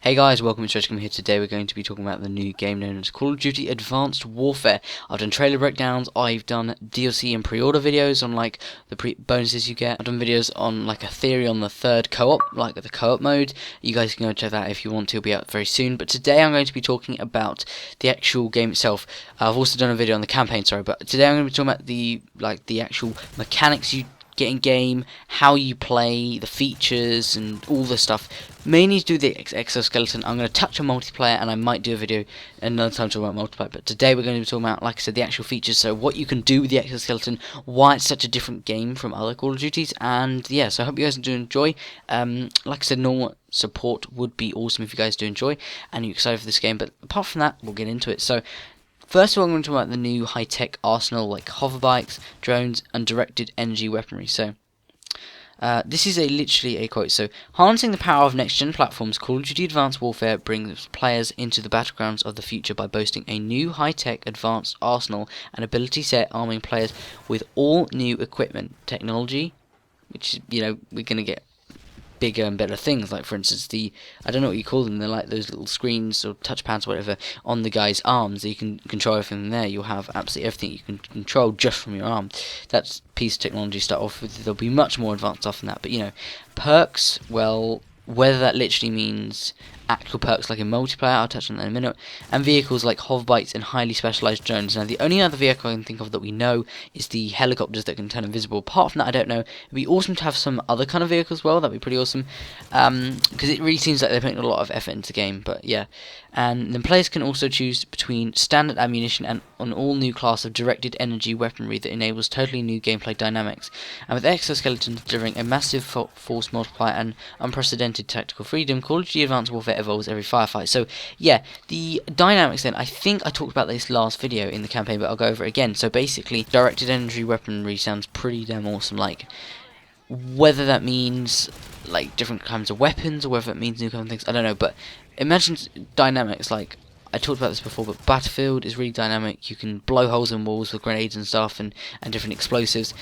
Hey guys, welcome to Stretchcom here. Today we're going to be talking about the new game known as Call of Duty Advanced Warfare. I've done trailer breakdowns, I've done DLC and pre-order videos on like the bonuses you get. I've done videos on like a theory on the third co-op, like the co-op mode. You guys can go check that out if you want to, it'll be out very soon. But today I'm going to be talking about the actual game itself. I've also done a video on the campaign, but today I'm going to be talking about the actual mechanics you get in game, how you play, the features and all the stuff. Mainly to do the exoskeleton. I'm going to touch on multiplayer and I might do a video another time talking about multiplayer, but today we're going to be talking about, like I said, the actual features, so what you can do with the exoskeleton, why it's such a different game from other Call of Duties, and yeah, so I hope you guys do enjoy. Like I said, normal support would be awesome if you guys do enjoy and you're excited for this game, but apart from that, we'll get into it. So first of all, I'm going to talk about the new high-tech arsenal like hover bikes, drones, and directed energy weaponry. So, this is literally a quote. So, harnessing the power of next-gen platforms, Call of Duty Advanced Warfare brings players into the battlegrounds of the future by boasting a new high-tech advanced arsenal and ability set, arming players with all new equipment, technology, which, you know, we're going to get bigger and better things, like for instance I don't know what you call them, they're like those little screens or touch pads or whatever on the guy's arms, so you can control everything there. You'll have absolutely everything you can control just from your arm. That's piece of technology start off with. There'll be much more advanced stuff than that, but you know, perks, well, whether that literally means actual perks like in multiplayer, I'll touch on that in a minute, and vehicles like hoverbikes and highly specialised drones. Now, the only other vehicle I can think of that we know is the helicopters that can turn invisible. Apart from that, I don't know. It'd be awesome to have some other kind of vehicles as well. That'd be pretty awesome, because it really seems like they're putting a lot of effort into the game. But yeah, and then players can also choose between standard ammunition and an all-new class of directed energy weaponry that enables totally new gameplay dynamics. And with exoskeletons delivering a massive force multiplier and unprecedented tactical freedom, Call of Duty Advanced Warfare evolves every firefight. So yeah, the dynamics then, I think I talked about this last video in the campaign, but I'll go over it again. So basically, directed energy weaponry sounds pretty damn awesome. Like, whether that means like different kinds of weapons or whether it means new kind of things, I don't know, but imagine dynamics. Like, I talked about this before, but Battlefield is really dynamic. You can blow holes in walls with grenades and stuff, and different explosives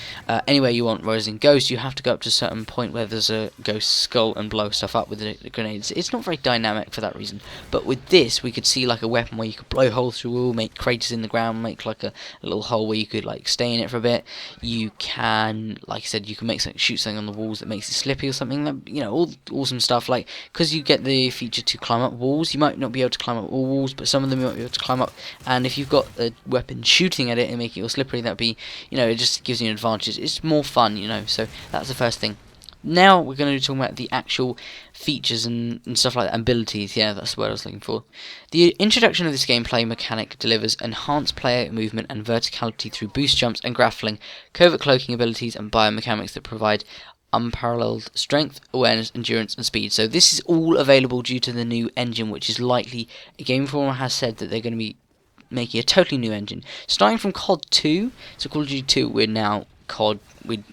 anywhere you want. Whereas in Ghost, you have to go up to a certain point where there's a ghost skull and blow stuff up with the grenades. It's not very dynamic for that reason. But with this, we could see like a weapon where you could blow holes through a wall, make craters in the ground, make like a little hole where you could like stay in it for a bit. You can, like I said, you can make shoot something on the walls that makes it slippy or something. That, you know, all awesome stuff. Like, because you get the feature to climb up walls, you might not be able to climb up all walls, but some of them you might be able to climb up, and if you've got a weapon shooting at it and making it all slippery, that'd be, you know, it just gives you an advantage. It's more fun, you know, so that's the first thing. Now we're going to be talking about the actual features and stuff like that, abilities. Yeah, that's what I was looking for. The introduction of this gameplay mechanic delivers enhanced player movement and verticality through boost jumps and grappling, covert cloaking abilities, and biomechanics that provide unparalleled strength, awareness, endurance, and speed. So this is all available due to the new engine, which is likely, Game Informer has said that they're going to be making a totally new engine, starting from COD 2. So Call of Duty 2, we're now COD with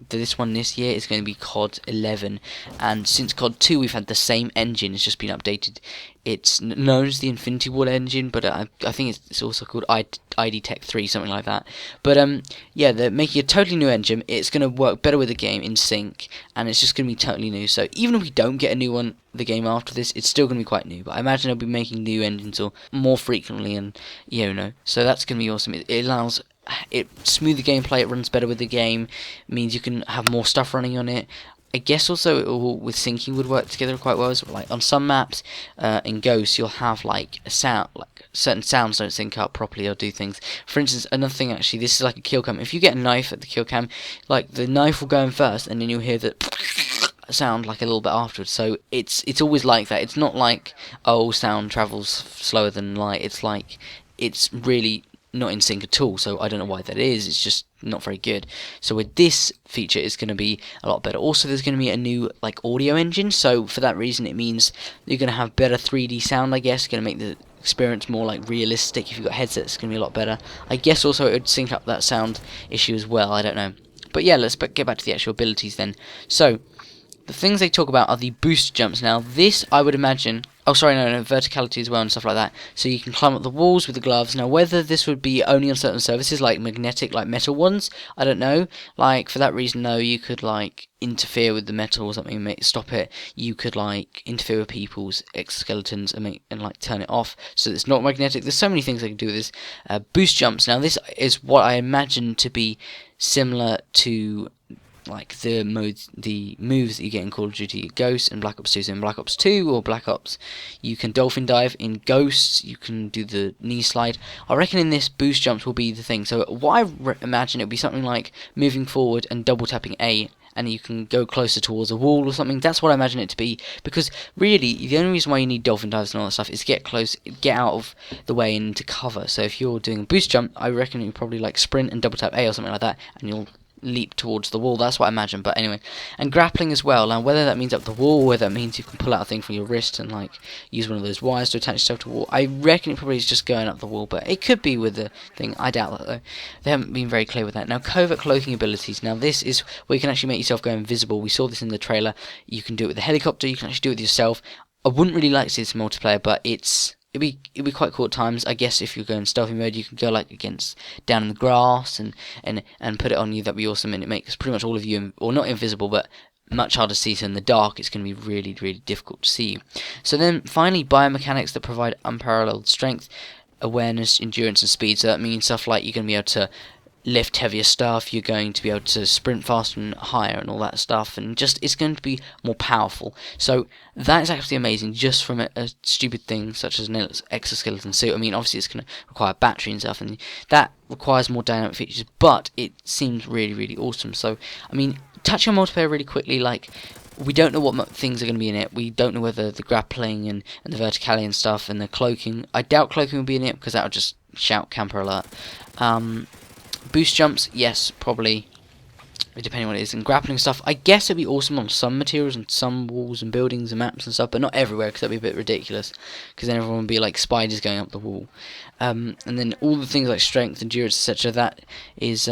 this one this year is going to be COD 11, and since COD 2 we've had the same engine. It's just been updated. It's known as the Infinity Ward engine, but I think it's also called ID Tech 3, something like that. But yeah, they're making a totally new engine. It's going to work better with the game in sync, and it's just going to be totally new. So even if we don't get a new one, the game after this, it's still going to be quite new. But I imagine they'll be making new engines or more frequently, and you know, so that's going to be awesome. It allows smoother gameplay. It runs better with the game. It means you can have more stuff running on it. I guess also it all with syncing would work together quite well. So like on some maps in Ghost, you'll have like a sound, like certain sounds don't sync up properly or do things. For instance, another thing actually, this is like a kill cam. If you get a knife at the kill cam, like the knife will go in first, and then you'll hear that sound like a little bit afterwards. So it's always like that. It's not like, oh, sound travels slower than light. It's like it's really not in sync at all, so I don't know why that is. It's just not very good. So with this feature, it's going to be a lot better. Also, there's going to be a new like audio engine, so for that reason it means you're going to have better 3D sound, I guess. Going to make the experience more like realistic. If you've got headsets, it's going to be a lot better. I guess also it would sync up that sound issue as well, I don't know. But yeah, let's get back to the actual abilities then. So the things they talk about are the boost jumps. Now this, I would imagine, Oh, sorry, no, verticality as well and stuff like that. So you can climb up the walls with the gloves. Now, whether this would be only on certain surfaces, like magnetic, like metal ones, I don't know. Like, for that reason, though, you could, like, interfere with the metal or something, stop it. You could, like, interfere with people's exoskeletons and like, turn it off so it's not magnetic. There's so many things I can do with this. Boost jumps. Now, this is what I imagine to be similar to like the moves that you get in Call of Duty Ghosts and Black Ops 2. So in Black Ops 2 or Black Ops, you can dolphin dive. In Ghosts, you can do the knee slide. I reckon in this, boost jumps will be the thing. So what I imagine, it would be something like moving forward and double tapping A, and you can go closer towards a wall or something. That's what I imagine it to be, because really the only reason why you need dolphin dives and all that stuff is to get close, get out of the way and into cover. So if you're doing a boost jump, I reckon you probably like sprint and double tap A or something like that, and you'll leap towards the wall. That's what I imagine. But anyway, and grappling as well. Now whether that means up the wall, whether that means you can pull out a thing from your wrist and like use one of those wires to attach yourself to a wall, I reckon it probably is just going up the wall, but it could be with the thing. I doubt that though. They haven't been very clear with that. Now covert cloaking abilities. Now this is where you can actually make yourself go invisible. We saw this in the trailer. You can do it with the helicopter. You can actually do it with yourself. I wouldn't really like to see this in multiplayer, but it'd be quite cool at times. I guess if you're going stealthy mode, you can go like against down in the grass and put it on you. That'd be awesome, and it makes pretty much all of you, or not invisible, but much harder to see. So in the dark, it's going to be really, really difficult to see you. So then finally, biomechanics that provide unparalleled strength, awareness, endurance, and speed. So that means stuff like you're going to be able to lift heavier stuff, you're going to be able to sprint faster and higher and all that stuff, and just it's going to be more powerful. So that is actually amazing, just from a stupid thing such as an exoskeleton suit. I mean, obviously it's going to require battery and stuff, and that requires more dynamic features, but it seems really, really awesome. So I mean, touching on multiplayer really quickly, like, we don't know what things are going to be in it. We don't know whether the grappling and the verticality and stuff and the cloaking. I doubt cloaking will be in it, because that would just shout camper alert. Boost jumps, yes, probably, depending on what it is. And grappling stuff, I guess it'd be awesome on some materials and some walls and buildings and maps and stuff, but not everywhere, because that'd be a bit ridiculous, because then everyone would be like spiders going up the wall. And then all the things like strength, endurance, etc., that is,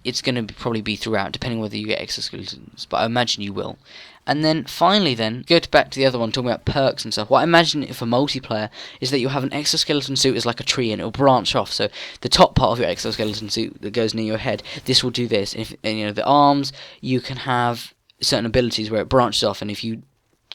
it's going to probably be throughout, depending on whether you get exoskeletons, but I imagine you will. And then finally back to the other one, talking about perks and stuff. What I imagine for multiplayer is that you'll have an exoskeleton suit as like a tree, and it'll branch off. So the top part of your exoskeleton suit that goes near your head, this will do this. And the arms, you can have certain abilities where it branches off, and if you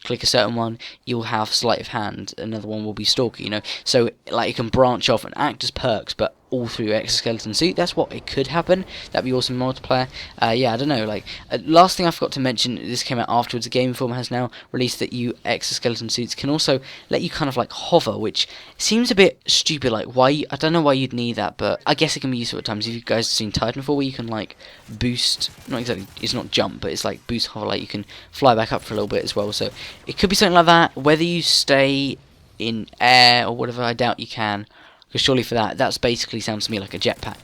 click a certain one, you'll have sleight of hand. Another one will be stalker, So like, it can branch off and act as perks, but all through your exoskeleton suit. That's what it could happen. That'd be awesome in multiplayer. Yeah, I don't know. Like, last thing I forgot to mention, this came out afterwards. The Game Informer has now released that exoskeleton suits can also let you kind of like hover, which seems a bit stupid. Like, why? I don't know why you'd need that, but I guess it can be useful at times. If you guys have seen Titanfall, where you can like boost, not exactly, it's not jump, but it's like boost hover. Like, you can fly back up for a little bit as well. So it could be something like that. Whether you stay in air or whatever, I doubt you can. Because surely for that's basically sounds to me like a jetpack.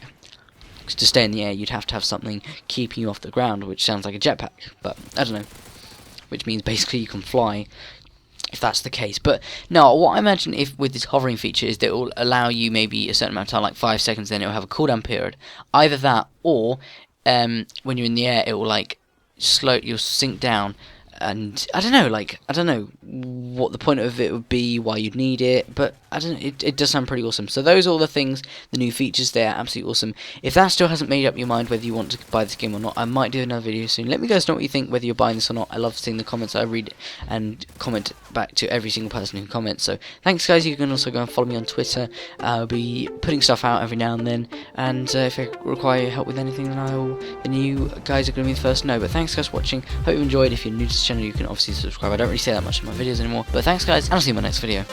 Because to stay in the air, you'd have to have something keeping you off the ground, which sounds like a jetpack. But I don't know. Which means basically you can fly, if that's the case. But no, what I imagine with this hovering feature is that it will allow you maybe a certain amount of time, like 5 seconds, then it will have a cooldown period. Either that, or when you're in the air, it will like you'll sink down. And I don't know what the point of it would be, why you'd need it, but I don't know, it does sound pretty awesome. So those are all the things, the new features, they're absolutely awesome. If that still hasn't made up your mind whether you want to buy this game or not, I might do another video soon. Let me guys know what you think, whether you're buying this or not. I love seeing the comments. I read and comment back to every single person who comments. So thanks guys. You can also go and follow me on Twitter. I'll be putting stuff out every now and then, and if I require help with anything, then you guys are going to be the first to know. But thanks guys for watching. Hope you enjoyed. If you're new to this channel, you can obviously subscribe. I don't really say that much in my videos anymore, but thanks guys, and I'll see you in my next video.